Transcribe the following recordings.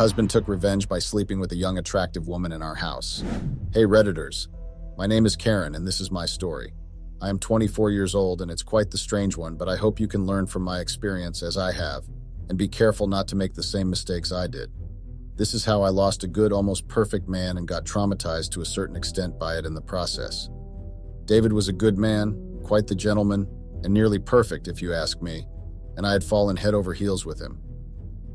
husband took revenge by sleeping with a young, attractive woman in our house. Hey, Redditors. My name is Karen, and this is my story. I am 24 years old, and it's quite the strange one, but I hope you can learn from my experience as I have, and be careful not to make the same mistakes I did. This is how I lost a good, almost perfect man and got traumatized to a certain extent by it in the process. David was a good man, quite the gentleman, and nearly perfect, if you ask me, and I had fallen head over heels with him.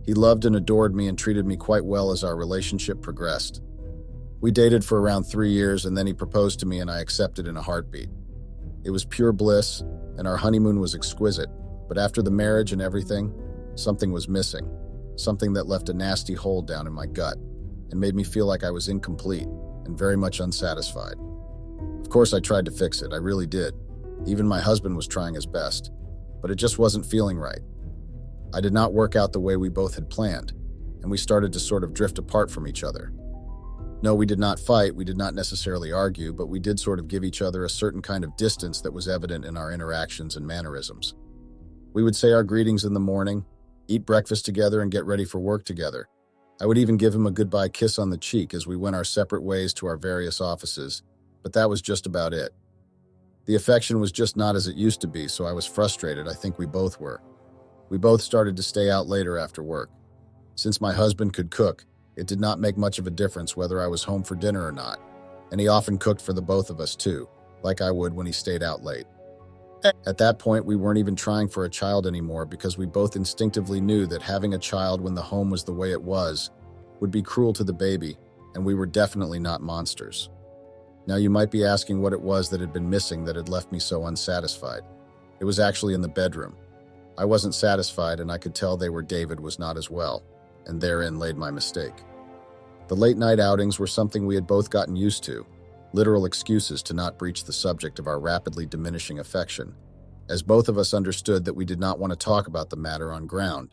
He loved and adored me and treated me quite well as our relationship progressed. We dated for around 3 years, and then he proposed to me, and I accepted in a heartbeat. It was pure bliss, and our honeymoon was exquisite, but after the marriage and everything, something was missing, something that left a nasty hole down in my gut and made me feel like I was incomplete and very much unsatisfied. Of course, I tried to fix it, I really did. Even my husband was trying his best, but it just wasn't feeling right. I did not work out the way we both had planned, and we started to sort of drift apart from each other. No, we did not fight, we did not necessarily argue, but we did sort of give each other a certain kind of distance that was evident in our interactions and mannerisms. We would say our greetings in the morning, eat breakfast together, and get ready for work together. I would even give him a goodbye kiss on the cheek as we went our separate ways to our various offices, but that was just about it. The affection was just not as it used to be, so I was frustrated. I think we both were. We both started to stay out later after work. Since my husband could cook, it did not make much of a difference whether I was home for dinner or not, and he often cooked for the both of us too, like I would when he stayed out late. At that point, we weren't even trying for a child anymore because we both instinctively knew that having a child when the home was the way it was would be cruel to the baby, and we were definitely not monsters. Now you might be asking what it was that had been missing that had left me so unsatisfied. It was actually in the bedroom. I wasn't satisfied, and I could tell David was not as well, and therein laid my mistake. The late night outings were something we had both gotten used to, literal excuses to not breach the subject of our rapidly diminishing affection, as both of us understood that we did not want to talk about the matter on ground.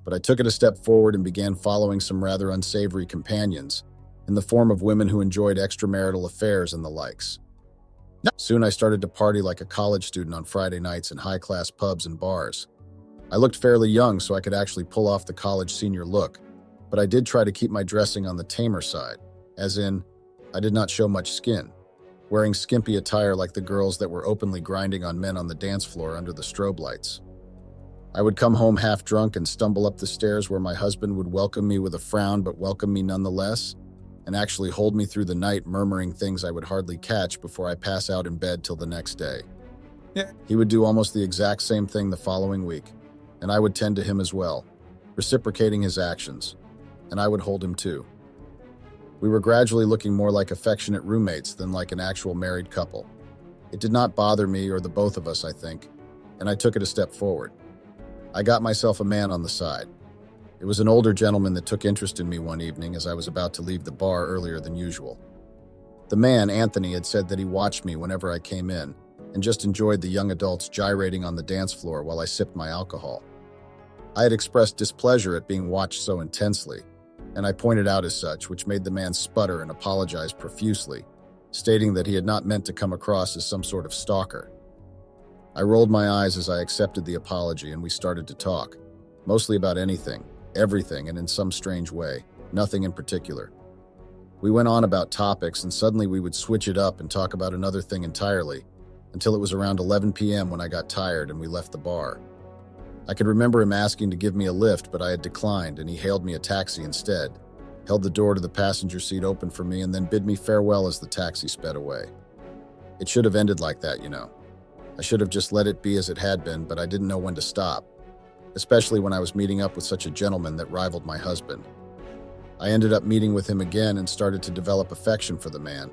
But I took it a step forward and began following some rather unsavory companions, in the form of women who enjoyed extramarital affairs and the likes. Soon I started to party like a college student on Friday nights in high-class pubs and bars. I looked fairly young, so I could actually pull off the college senior look, but I did try to keep my dressing on the tamer side, as in, I did not show much skin, wearing skimpy attire like the girls that were openly grinding on men on the dance floor under the strobe lights. I would come home half drunk and stumble up the stairs where my husband would welcome me with a frown but welcome me nonetheless, and actually hold me through the night murmuring things I would hardly catch before I pass out in bed till the next day. He would do almost the exact same thing the following week, and I would tend to him as well, reciprocating his actions, and I would hold him too. We were gradually looking more like affectionate roommates than like an actual married couple. It did not bother me or the both of us, I think, and I took it a step forward. I got myself a man on the side. It was an older gentleman that took interest in me one evening as I was about to leave the bar earlier than usual. The man, Anthony, had said that he watched me whenever I came in and just enjoyed the young adults gyrating on the dance floor while I sipped my alcohol. I had expressed displeasure at being watched so intensely, and I pointed out as such, which made the man sputter and apologize profusely, stating that he had not meant to come across as some sort of stalker. I rolled my eyes as I accepted the apology, and we started to talk, mostly about anything, everything, and in some strange way, nothing in particular. We went on about topics, and suddenly we would switch it up and talk about another thing entirely, until it was around 11 p.m. when I got tired and we left the bar. I could remember him asking to give me a lift, but I had declined, and he hailed me a taxi instead, held the door to the passenger seat open for me, and then bid me farewell as the taxi sped away. It should have ended like that, you know. I should have just let it be as it had been, but I didn't know when to stop, especially when I was meeting up with such a gentleman that rivaled my husband. I ended up meeting with him again and started to develop affection for the man.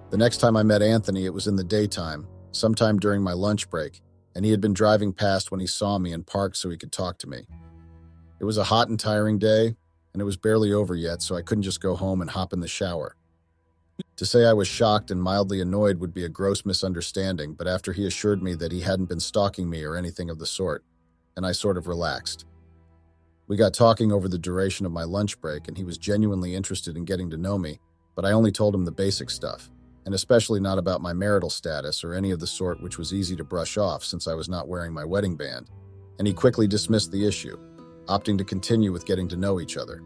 The next time I met Anthony, it was in the daytime, sometime during my lunch break, and he had been driving past when he saw me and parked so he could talk to me. It was a hot and tiring day, and it was barely over yet, so I couldn't just go home and hop in the shower. To say I was shocked and mildly annoyed would be a gross misunderstanding, but after he assured me that he hadn't been stalking me or anything of the sort, and I sort of relaxed. We got talking over the duration of my lunch break, and he was genuinely interested in getting to know me, but I only told him the basic stuff, and especially not about my marital status or any of the sort, which was easy to brush off since I was not wearing my wedding band, and he quickly dismissed the issue, opting to continue with getting to know each other.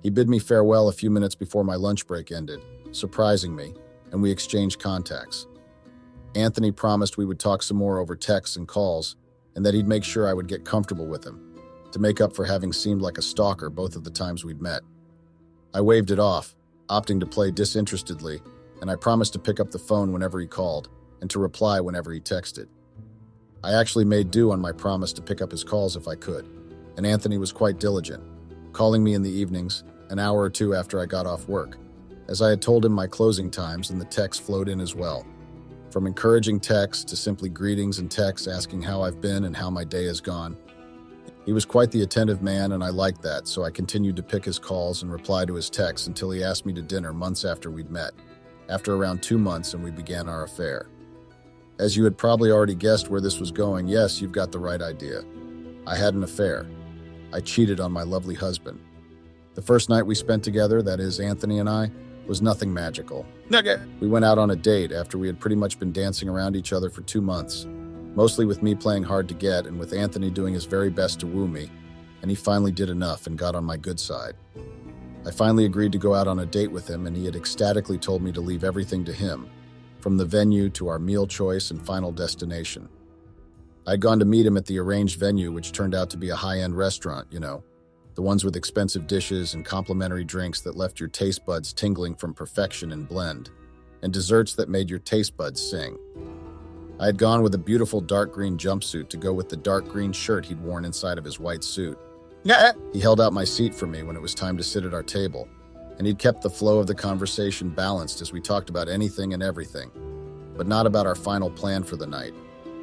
He bid me farewell a few minutes before my lunch break ended, surprising me, and we exchanged contacts. Anthony promised we would talk some more over texts and calls, and that he'd make sure I would get comfortable with him, to make up for having seemed like a stalker both of the times we'd met. I waved it off, opting to play disinterestedly, and I promised to pick up the phone whenever he called, and to reply whenever he texted. I actually made do on my promise to pick up his calls if I could, and Anthony was quite diligent, calling me in the evenings, an hour or two after I got off work, as I had told him my closing times, and the texts flowed in as well. From encouraging texts to simply greetings and texts asking how I've been and how my day has gone. He was quite the attentive man, and I liked that, so I continued to pick his calls and reply to his texts until he asked me to dinner months after we'd met, after around 2 months, and we began our affair. As you had probably already guessed where this was going, yes, you've got the right idea. I had an affair. I cheated on my lovely husband. The first night we spent together, that is, Anthony and I, was nothing magical. We went out on a date after we had pretty much been dancing around each other for 2 months, mostly with me playing hard to get and with Anthony doing his very best to woo me, and he finally did enough and got on my good side. I finally agreed to go out on a date with him, and he had ecstatically told me to leave everything to him, from the venue to our meal choice and final destination. I'd gone to meet him at the arranged venue, which turned out to be a high-end restaurant, the ones with expensive dishes and complimentary drinks that left your taste buds tingling from perfection and blend, and desserts that made your taste buds sing. I had gone with a beautiful dark green jumpsuit to go with the dark green shirt he'd worn inside of his white suit. He held out my seat for me when it was time to sit at our table, and he'd kept the flow of the conversation balanced as we talked about anything and everything, but not about our final plan for the night,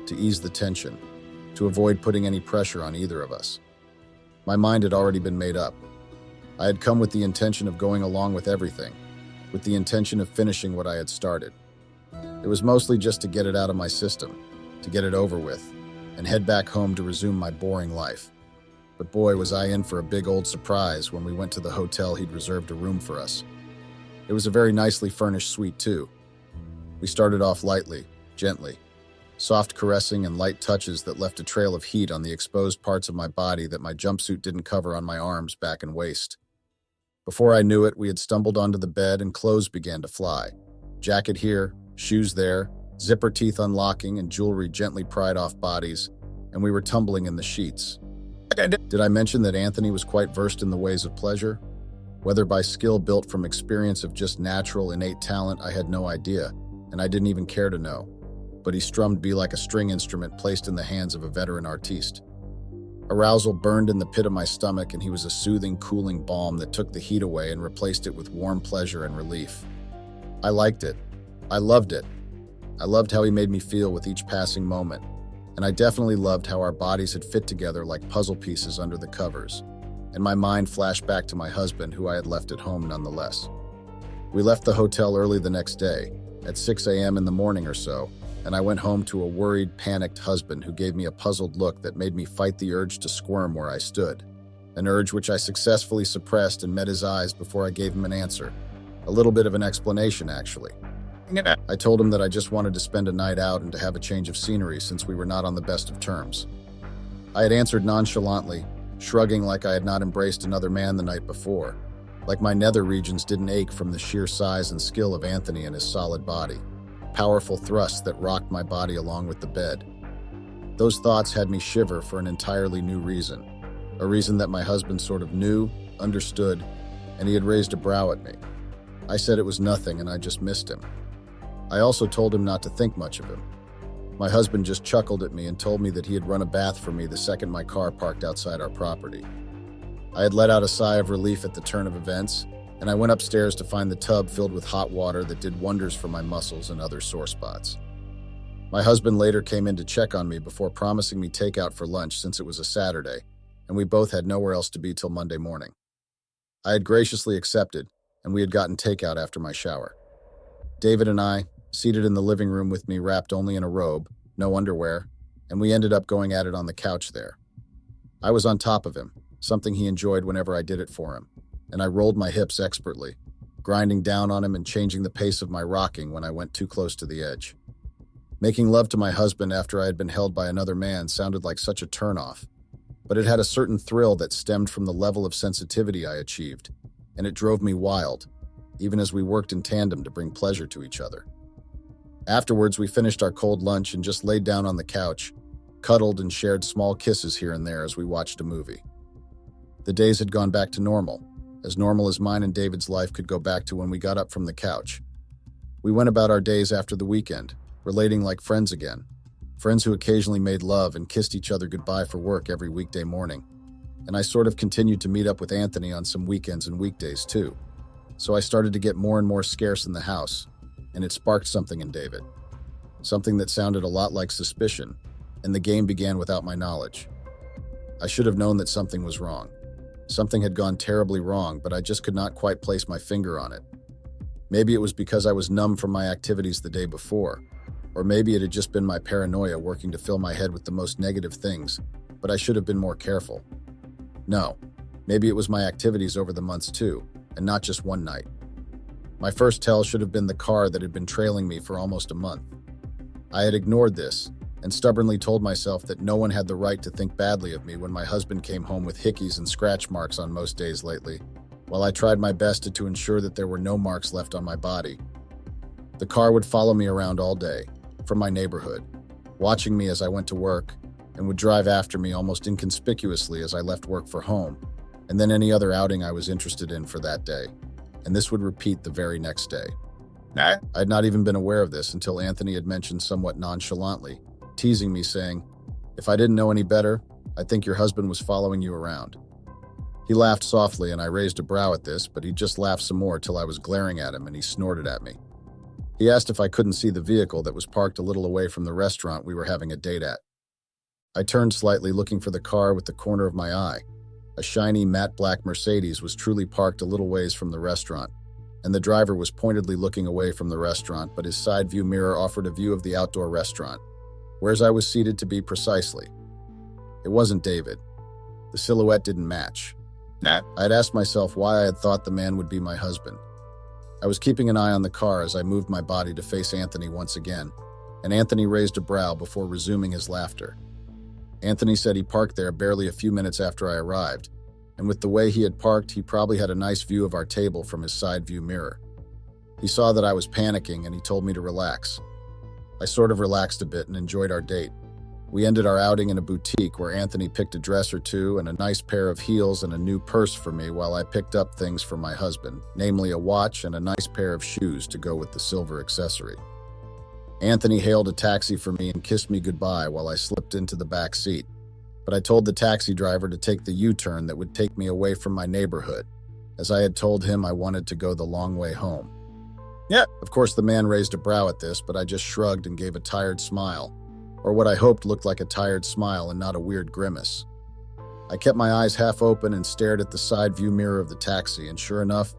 to ease the tension, to avoid putting any pressure on either of us. My mind had already been made up. I had come with the intention of going along with everything, with the intention of finishing what I had started. It was mostly just to get it out of my system, to get it over with, and head back home to resume my boring life. But boy, was I in for a big old surprise when we went to the hotel he'd reserved a room for us. It was a very nicely furnished suite, too. We started off lightly, gently, soft caressing and light touches that left a trail of heat on the exposed parts of my body that my jumpsuit didn't cover on my arms, back, and waist. Before I knew it, we had stumbled onto the bed and clothes began to fly. Jacket here, shoes there, zipper teeth unlocking and jewelry gently pried off bodies, and we were tumbling in the sheets. Did I mention that Anthony was quite versed in the ways of pleasure? Whether by skill built from experience of just natural, innate talent, I had no idea, and I didn't even care to know. But he strummed me like a string instrument placed in the hands of a veteran artiste. Arousal burned in the pit of my stomach, and he was a soothing, cooling balm that took the heat away and replaced it with warm pleasure and relief. I liked it. I loved it. I loved how he made me feel with each passing moment, and I definitely loved how our bodies had fit together like puzzle pieces under the covers, and my mind flashed back to my husband, who I had left at home nonetheless. We left the hotel early the next day, at 6 a.m. in the morning or so, and I went home to a worried, panicked husband who gave me a puzzled look that made me fight the urge to squirm where I stood, an urge which I successfully suppressed and met his eyes before I gave him an answer, a little bit of an explanation, actually. I told him that I just wanted to spend a night out and to have a change of scenery since we were not on the best of terms. I had answered nonchalantly, shrugging like I had not embraced another man the night before, like my nether regions didn't ache from the sheer size and skill of Anthony and his solid body, powerful thrusts that rocked my body along with the bed. Those thoughts had me shiver for an entirely new reason, a reason that my husband sort of knew, understood, and he had raised a brow at me. I said it was nothing and I just missed him. I also told him not to think much of him. My husband just chuckled at me and told me that he had run a bath for me the second my car parked outside our property. I had let out a sigh of relief at the turn of events, and I went upstairs to find the tub filled with hot water that did wonders for my muscles and other sore spots. My husband later came in to check on me before promising me takeout for lunch since it was a Saturday, and we both had nowhere else to be till Monday morning. I had graciously accepted, and we had gotten takeout after my shower. David and I, seated in the living room with me wrapped only in a robe, no underwear, and we ended up going at it on the couch there. I was on top of him, something he enjoyed whenever I did it for him, and I rolled my hips expertly, grinding down on him and changing the pace of my rocking when I went too close to the edge. Making love to my husband after I had been held by another man sounded like such a turnoff, but it had a certain thrill that stemmed from the level of sensitivity I achieved, and it drove me wild, even as we worked in tandem to bring pleasure to each other. Afterwards, we finished our cold lunch and just laid down on the couch, cuddled and shared small kisses here and there as we watched a movie. The days had gone back to normal as mine and David's life could go back to when we got up from the couch. We went about our days after the weekend, relating like friends again, friends who occasionally made love and kissed each other goodbye for work every weekday morning. And I sort of continued to meet up with Anthony on some weekends and weekdays too. So I started to get more and more scarce in the house, and it sparked something in David. Something that sounded a lot like suspicion, and the game began without my knowledge. I should have known that something was wrong. Something had gone terribly wrong, but I just could not quite place my finger on it. Maybe it was because I was numb from my activities the day before, or maybe it had just been my paranoia working to fill my head with the most negative things, but I should have been more careful. No, maybe it was my activities over the months too, and not just one night. My first tell should have been the car that had been trailing me for almost a month. I had ignored this, and stubbornly told myself that no one had the right to think badly of me when my husband came home with hickeys and scratch marks on most days lately, while I tried my best to ensure that there were no marks left on my body. The car would follow me around all day, from my neighborhood, watching me as I went to work, and would drive after me almost inconspicuously as I left work for home, and then any other outing I was interested in for that day. And this would repeat the very next day. I had not even been aware of this until Anthony had mentioned somewhat nonchalantly, teasing me saying, "If I didn't know any better, I think your husband was following you around." He laughed softly and I raised a brow at this, but he just laughed some more till I was glaring at him and he snorted at me. He asked if I couldn't see the vehicle that was parked a little away from the restaurant we were having a date at. I turned slightly, looking for the car with the corner of my eye. A shiny matte black Mercedes was truly parked a little ways from the restaurant, and the driver was pointedly looking away from the restaurant, but his side view mirror offered a view of the outdoor restaurant, whereas I was seated to be precisely. It wasn't David. The silhouette didn't match. I had asked myself why I had thought the man would be my husband. I was keeping an eye on the car as I moved my body to face Anthony once again, and Anthony raised a brow before resuming his laughter. Anthony said he parked there barely a few minutes after I arrived, and with the way he had parked, he probably had a nice view of our table from his side view mirror. He saw that I was panicking and he told me to relax. I sort of relaxed a bit and enjoyed our date. We ended our outing in a boutique where Anthony picked a dress or two and a nice pair of heels and a new purse for me while I picked up things for my husband, namely a watch and a nice pair of shoes to go with the silver accessory. Anthony hailed a taxi for me and kissed me goodbye while I slipped into the back seat, but I told the taxi driver to take the U-turn that would take me away from my neighborhood, as I had told him I wanted to go the long way home. Of course, the man raised a brow at this, but I just shrugged and gave a tired smile, or what I hoped looked like a tired smile and not a weird grimace. I kept my eyes half open and stared at the side view mirror of the taxi, and sure enough,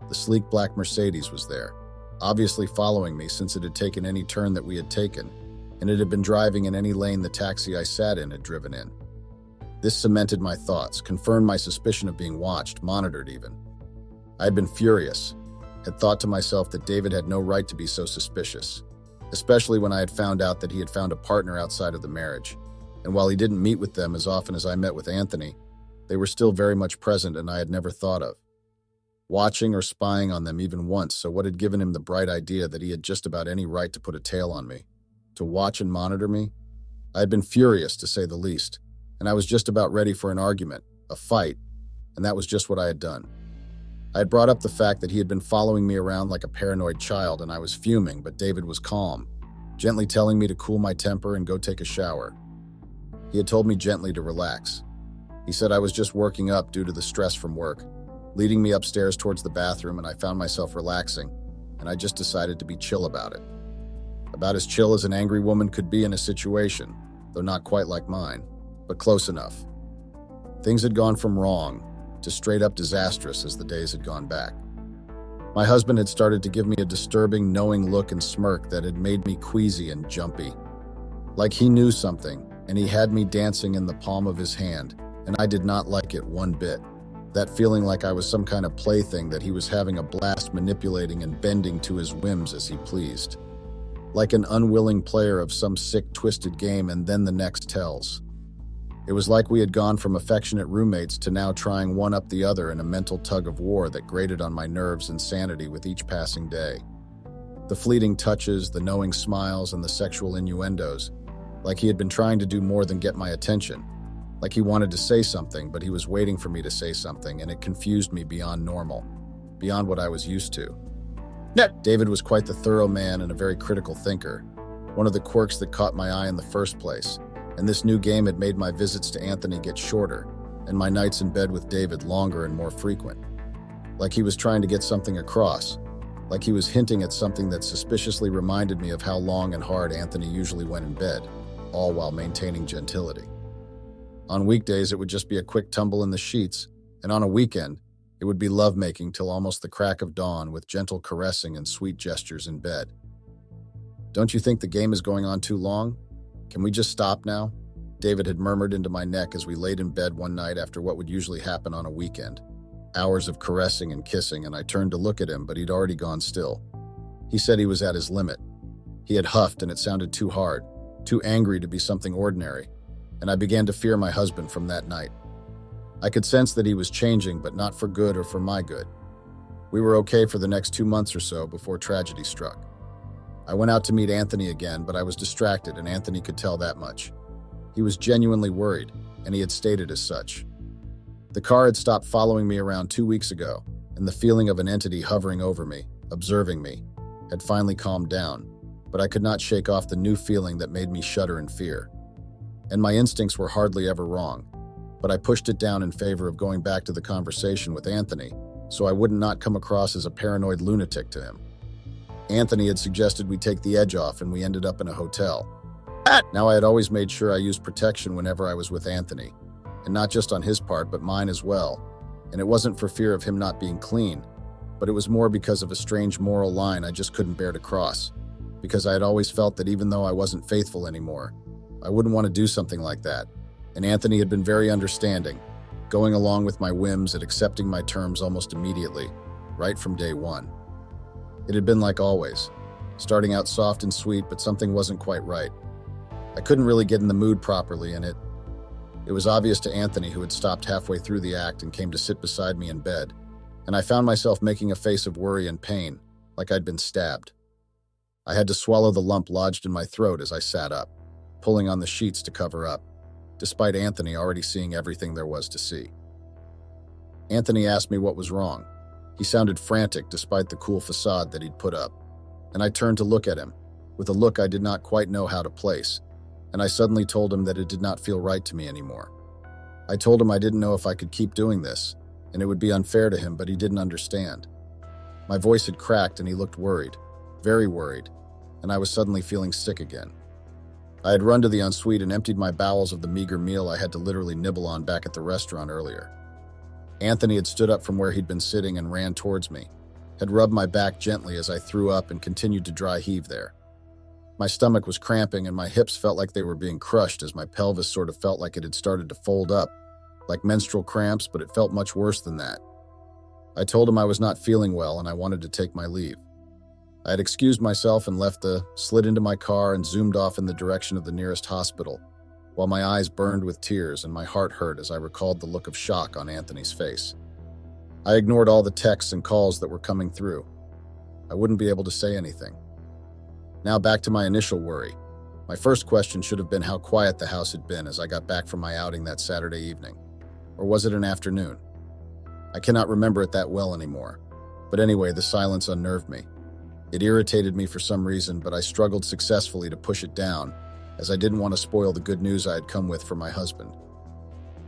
the sleek black Mercedes was there, obviously following me since it had taken any turn that we had taken, and it had been driving in any lane the taxi I sat in had driven in. This cemented my thoughts, confirmed my suspicion of being watched, monitored even. I had been furious, had thought to myself that David had no right to be so suspicious, especially when I had found out that he had found a partner outside of the marriage, and while he didn't meet with them as often as I met with Anthony, they were still very much present and I had never thought of watching or spying on them even once, so what had given him the bright idea that he had just about any right to put a tail on me, to watch and monitor me? I had been furious, to say the least, and I was just about ready for an argument, a fight, and that was just what I had done. I had brought up the fact that he had been following me around like a paranoid child, and I was fuming, but David was calm, gently telling me to cool my temper and go take a shower. He had told me gently to relax. He said I was just working up due to the stress from work, leading me upstairs towards the bathroom, and I found myself relaxing, and I just decided to be chill about it. About as chill as an angry woman could be in a situation, though not quite like mine, but close enough. Things had gone from wrong to straight up disastrous as the days had gone back. My husband had started to give me a disturbing, knowing look and smirk that had made me queasy and jumpy. Like he knew something, and he had me dancing in the palm of his hand, and I did not like it one bit. That feeling like I was some kind of plaything that he was having a blast manipulating and bending to his whims as he pleased. Like an unwilling player of some sick, twisted game, and then the next tells. It was like we had gone from affectionate roommates to now trying one up the other in a mental tug of war that grated on my nerves and sanity with each passing day. The fleeting touches, the knowing smiles, and the sexual innuendos, like he had been trying to do more than get my attention. Like he wanted to say something, but he was waiting for me to say something, and it confused me beyond normal, beyond what I was used to. David was quite the thorough man and a very critical thinker, one of the quirks that caught my eye in the first place, and this new game had made my visits to Anthony get shorter, and my nights in bed with David longer and more frequent. Like he was trying to get something across, like he was hinting at something that suspiciously reminded me of how long and hard Anthony usually went in bed, all while maintaining gentility. On weekdays, it would just be a quick tumble in the sheets, and on a weekend, it would be lovemaking till almost the crack of dawn with gentle caressing and sweet gestures in bed. "Don't you think the game is going on too long? Can we just stop now?" David had murmured into my neck as we laid in bed one night after what would usually happen on a weekend. Hours of caressing and kissing, and I turned to look at him, but he'd already gone still. He said he was at his limit. He had huffed, and it sounded too hard, too angry to be something ordinary, and I began to fear my husband from that night. I could sense that he was changing, but not for good or for my good. We were okay for the next 2 months or so before tragedy struck. I went out to meet Anthony again, but I was distracted, and Anthony could tell that much. He was genuinely worried, and he had stated as such. The car had stopped following me around 2 weeks ago, and the feeling of an entity hovering over me, observing me, had finally calmed down, but I could not shake off the new feeling that made me shudder in fear. And my instincts were hardly ever wrong, but I pushed it down in favor of going back to the conversation with Anthony, so I would not come across as a paranoid lunatic to him. Anthony had suggested we take the edge off, and we ended up in a hotel. Now I had always made sure I used protection whenever I was with Anthony, and not just on his part, but mine as well. And it wasn't for fear of him not being clean, but it was more because of a strange moral line I just couldn't bear to cross, because I had always felt that even though I wasn't faithful anymore, I wouldn't want to do something like that. And Anthony had been very understanding, going along with my whims and accepting my terms almost immediately, right from day one. It had been like always, starting out soft and sweet, but something wasn't quite right. I couldn't really get in the mood properly, and it was obvious to Anthony, who had stopped halfway through the act and came to sit beside me in bed, and I found myself making a face of worry and pain, like I'd been stabbed. I had to swallow the lump lodged in my throat as I sat up, pulling on the sheets to cover up, despite Anthony already seeing everything there was to see. Anthony asked me what was wrong. He sounded frantic despite the cool facade that he'd put up, and I turned to look at him, with a look I did not quite know how to place, and I suddenly told him that it did not feel right to me anymore. I told him I didn't know if I could keep doing this, and it would be unfair to him, but he didn't understand. My voice had cracked, and he looked worried, very worried, and I was suddenly feeling sick again. I had run to the ensuite and emptied my bowels of the meager meal I had to literally nibble on back at the restaurant earlier. Anthony had stood up from where he'd been sitting and ran towards me, had rubbed my back gently as I threw up and continued to dry heave there. My stomach was cramping and my hips felt like they were being crushed as my pelvis sort of felt like it had started to fold up, like menstrual cramps, but it felt much worse than that. I told him I was not feeling well and I wanted to take my leave. I had excused myself and slid into my car and zoomed off in the direction of the nearest hospital, while my eyes burned with tears and my heart hurt as I recalled the look of shock on Anthony's face. I ignored all the texts and calls that were coming through. I wouldn't be able to say anything. Now back to my initial worry. My first question should have been how quiet the house had been as I got back from my outing that Saturday evening. Or was it an afternoon? I cannot remember it that well anymore. But anyway, the silence unnerved me. It irritated me for some reason, but I struggled successfully to push it down, as I didn't want to spoil the good news I had come with for my husband.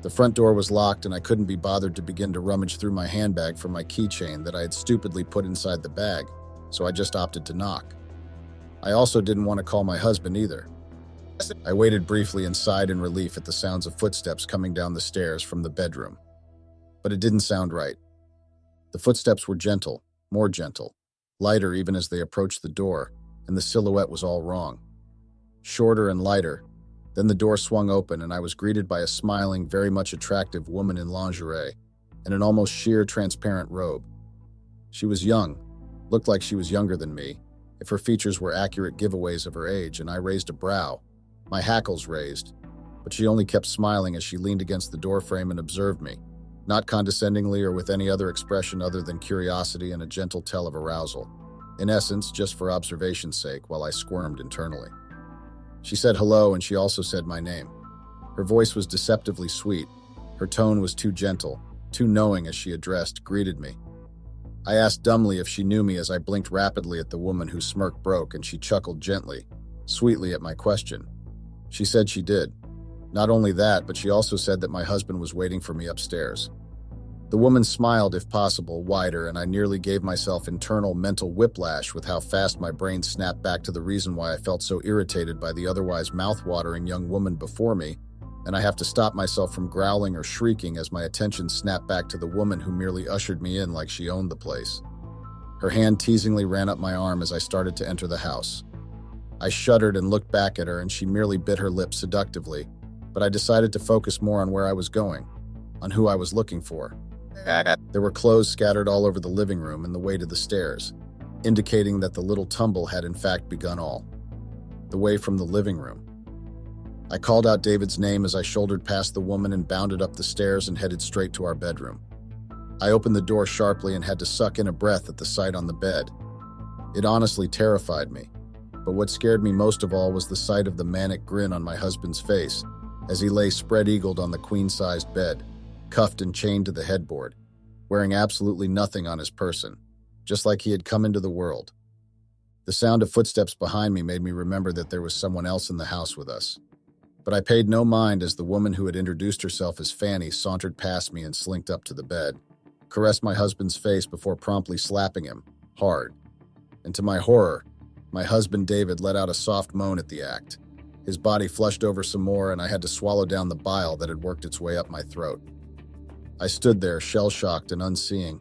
The front door was locked and I couldn't be bothered to begin to rummage through my handbag for my keychain that I had stupidly put inside the bag, so I just opted to knock. I also didn't want to call my husband either. I waited briefly and sighed in relief at the sounds of footsteps coming down the stairs from the bedroom. But it didn't sound right. The footsteps were gentle, more gentle, lighter even as they approached the door, and the silhouette was all wrong. Shorter and lighter. Then the door swung open and I was greeted by a smiling, very much attractive woman in lingerie and an almost sheer transparent robe. She was young, looked like she was younger than me, if her features were accurate giveaways of her age, and I raised a brow, my hackles raised, but she only kept smiling as she leaned against the doorframe and observed me, not condescendingly or with any other expression other than curiosity and a gentle tell of arousal. In essence, just for observation's sake, while I squirmed internally. She said hello, and she also said my name. Her voice was deceptively sweet. Her tone was too gentle, too knowing as she greeted me. I asked dumbly if she knew me as I blinked rapidly at the woman whose smirk broke, and she chuckled gently, sweetly at my question. She said she did. Not only that, but she also said that my husband was waiting for me upstairs. The woman smiled, if possible, wider, and I nearly gave myself internal mental whiplash with how fast my brain snapped back to the reason why I felt so irritated by the otherwise mouth-watering young woman before me, and I have to stop myself from growling or shrieking as my attention snapped back to the woman who merely ushered me in like she owned the place. Her hand teasingly ran up my arm as I started to enter the house. I shuddered and looked back at her, and she merely bit her lip seductively, but I decided to focus more on where I was going, on who I was looking for. There were clothes scattered all over the living room and the way to the stairs, indicating that the little tumble had in fact begun all the way from the living room. I called out David's name as I shouldered past the woman and bounded up the stairs and headed straight to our bedroom. I opened the door sharply and had to suck in a breath at the sight on the bed. It honestly terrified me, but what scared me most of all was the sight of the manic grin on my husband's face as he lay spread-eagled on the queen-sized bed, cuffed and chained to the headboard, wearing absolutely nothing on his person, just like he had come into the world. The sound of footsteps behind me made me remember that there was someone else in the house with us. But I paid no mind as the woman who had introduced herself as Fanny sauntered past me and slinked up to the bed, caressed my husband's face before promptly slapping him, hard. And to my horror, my husband David let out a soft moan at the act. His body flushed over some more, and I had to swallow down the bile that had worked its way up my throat. I stood there, shell-shocked and unseeing,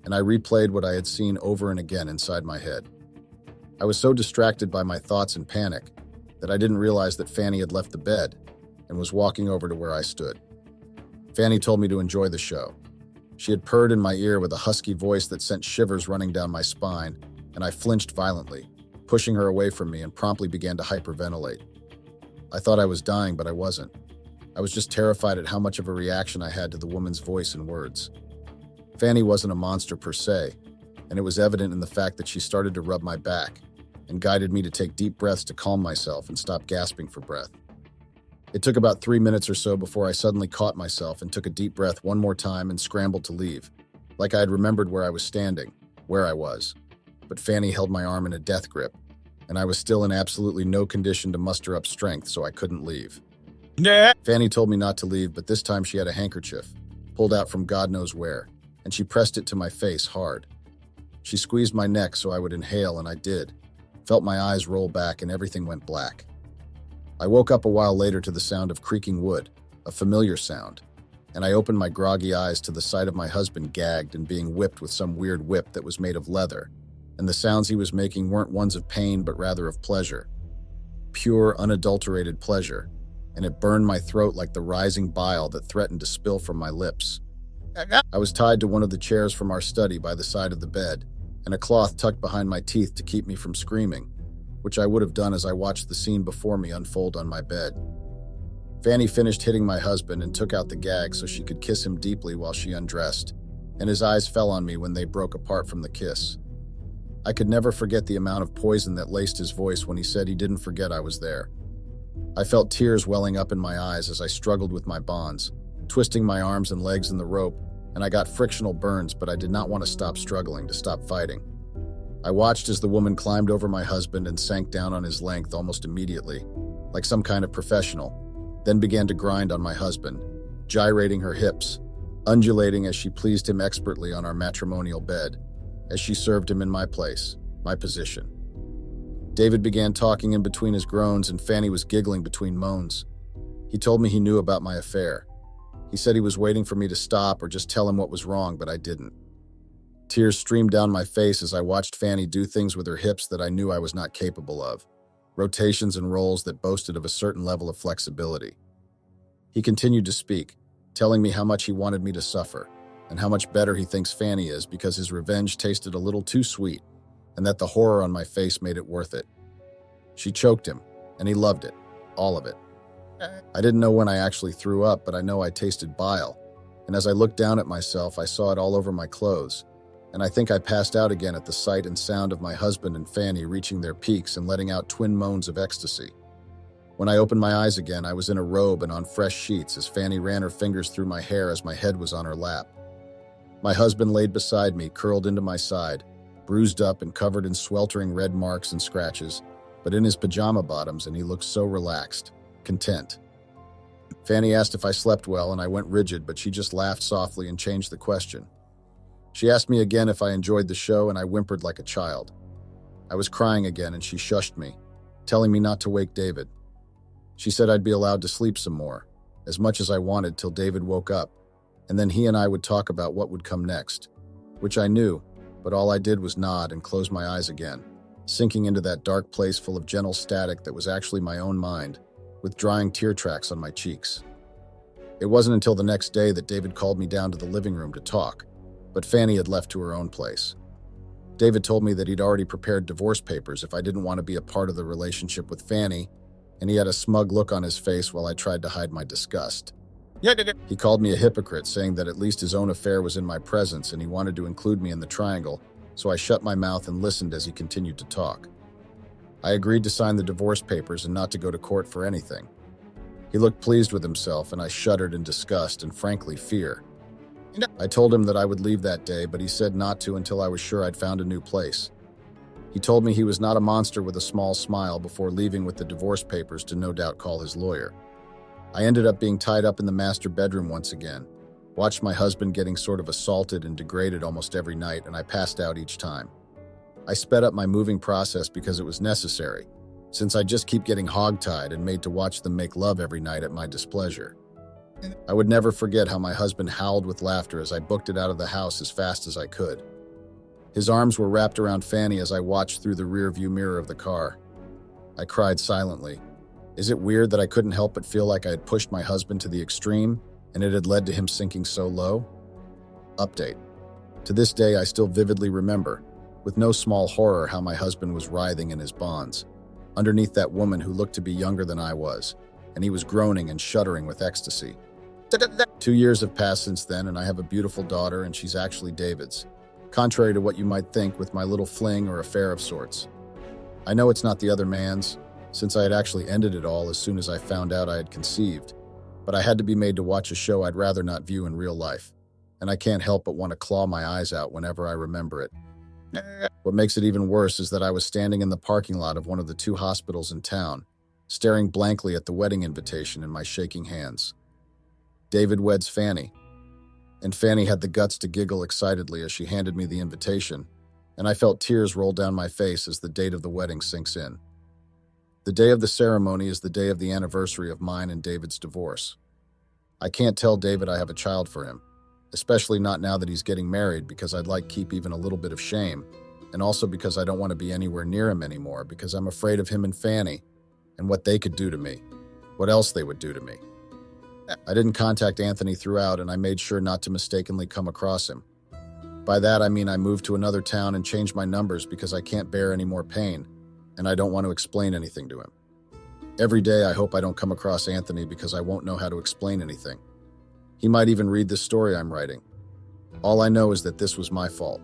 and I replayed what I had seen over and again inside my head. I was so distracted by my thoughts and panic that I didn't realize that Fanny had left the bed and was walking over to where I stood. Fanny told me to enjoy the show. She had purred in my ear with a husky voice that sent shivers running down my spine, and I flinched violently, pushing her away from me, and promptly began to hyperventilate. I thought I was dying, but I wasn't. I was just terrified at how much of a reaction I had to the woman's voice and words. Fanny wasn't a monster per se, and it was evident in the fact that she started to rub my back and guided me to take deep breaths to calm myself and stop gasping for breath. It took about 3 minutes or so before I suddenly caught myself and took a deep breath one more time and scrambled to leave, like I had remembered where I was standing, where I was. But Fanny held my arm in a death grip, and I was still in absolutely no condition to muster up strength, so I couldn't leave. Fanny told me not to leave, but this time she had a handkerchief, pulled out from God knows where, and she pressed it to my face hard. She squeezed my neck so I would inhale, and I did. Felt my eyes roll back, and everything went black. I woke up a while later to the sound of creaking wood, a familiar sound, and I opened my groggy eyes to the sight of my husband gagged and being whipped with some weird whip that was made of leather, and the sounds he was making weren't ones of pain but rather of pleasure. Pure, unadulterated pleasure, and it burned my throat like the rising bile that threatened to spill from my lips. I was tied to one of the chairs from our study by the side of the bed, and a cloth tucked behind my teeth to keep me from screaming, which I would have done as I watched the scene before me unfold on my bed. Fanny finished hitting my husband and took out the gag so she could kiss him deeply while she undressed, and his eyes fell on me when they broke apart from the kiss. I could never forget the amount of poison that laced his voice when he said he didn't forget I was there. I felt tears welling up in my eyes as I struggled with my bonds, twisting my arms and legs in the rope, and I got frictional burns, but I did not want to stop struggling, to stop fighting. I watched as the woman climbed over my husband and sank down on his length almost immediately, like some kind of professional, then began to grind on my husband, gyrating her hips, undulating as she pleased him expertly on our matrimonial bed, as she served him in my place, my position. David began talking in between his groans, and Fanny was giggling between moans. He told me he knew about my affair. He said he was waiting for me to stop or just tell him what was wrong, but I didn't. Tears streamed down my face as I watched Fanny do things with her hips that I knew I was not capable of, rotations and rolls that boasted of a certain level of flexibility. He continued to speak, telling me how much he wanted me to suffer, and how much better he thinks Fanny is because his revenge tasted a little too sweet, and that the horror on my face made it worth it. She choked him, and he loved it, all of it. I didn't know when I actually threw up, but I know I tasted bile. And as I looked down at myself, I saw it all over my clothes. And I think I passed out again at the sight and sound of my husband and Fanny reaching their peaks and letting out twin moans of ecstasy. When I opened my eyes again, I was in a robe and on fresh sheets as Fanny ran her fingers through my hair as my head was on her lap. My husband laid beside me, curled into my side, bruised up and covered in sweltering red marks and scratches, but in his pajama bottoms, and he looked so relaxed, content. Fanny asked if I slept well, and I went rigid, but she just laughed softly and changed the question. She asked me again if I enjoyed the show, and I whimpered like a child. I was crying again, and she shushed me, telling me not to wake David. She said I'd be allowed to sleep some more, as much as I wanted till David woke up, and then he and I would talk about what would come next, which I knew, but all I did was nod and close my eyes again, sinking into that dark place full of gentle static that was actually my own mind, with drying tear tracks on my cheeks. It wasn't until the next day that David called me down to the living room to talk, but Fanny had left to her own place. David told me that he'd already prepared divorce papers if I didn't want to be a part of the relationship with Fanny, and he had a smug look on his face while I tried to hide my disgust. He called me a hypocrite, saying that at least his own affair was in my presence and he wanted to include me in the triangle, so I shut my mouth and listened as he continued to talk. I agreed to sign the divorce papers and not to go to court for anything. He looked pleased with himself, and I shuddered in disgust and, frankly, fear. I told him that I would leave that day, but he said not to until I was sure I'd found a new place. He told me he was not a monster with a small smile before leaving with the divorce papers to no doubt call his lawyer. I ended up being tied up in the master bedroom once again, watched my husband getting sort of assaulted and degraded almost every night, and I passed out each time. I sped up my moving process because it was necessary, since I just keep getting hogtied and made to watch them make love every night at my displeasure. I would never forget how my husband howled with laughter as I booked it out of the house as fast as I could. His arms were wrapped around Fanny as I watched through the rear-view mirror of the car. I cried silently. Is it weird that I couldn't help but feel like I had pushed my husband to the extreme, and it had led to him sinking so low? Update. To this day, I still vividly remember, with no small horror, how my husband was writhing in his bonds, underneath that woman who looked to be younger than I was, and he was groaning and shuddering with ecstasy. 2 years have passed since then, and I have a beautiful daughter, and she's actually David's, contrary to what you might think with my little fling or affair of sorts. I know it's not the other man's, since I had actually ended it all as soon as I found out I had conceived, but I had to be made to watch a show I'd rather not view in real life, and I can't help but want to claw my eyes out whenever I remember it. What makes it even worse is that I was standing in the parking lot of one of the 2 hospitals in town, staring blankly at the wedding invitation in my shaking hands. David weds Fanny, and Fanny had the guts to giggle excitedly as she handed me the invitation, and I felt tears roll down my face as the date of the wedding sinks in. The day of the ceremony is the day of the anniversary of mine and David's divorce. I can't tell David I have a child for him, especially not now that he's getting married, because I'd like keep even a little bit of shame, and also because I don't want to be anywhere near him anymore, because I'm afraid of him and Fanny and what they could do to me, what else they would do to me. I didn't contact Anthony throughout, and I made sure not to mistakenly come across him. By that I mean I moved to another town and changed my numbers because I can't bear any more pain, and I don't want to explain anything to him. Every day I hope I don't come across Anthony because I won't know how to explain anything. He might even read this story I'm writing. All I know is that this was my fault.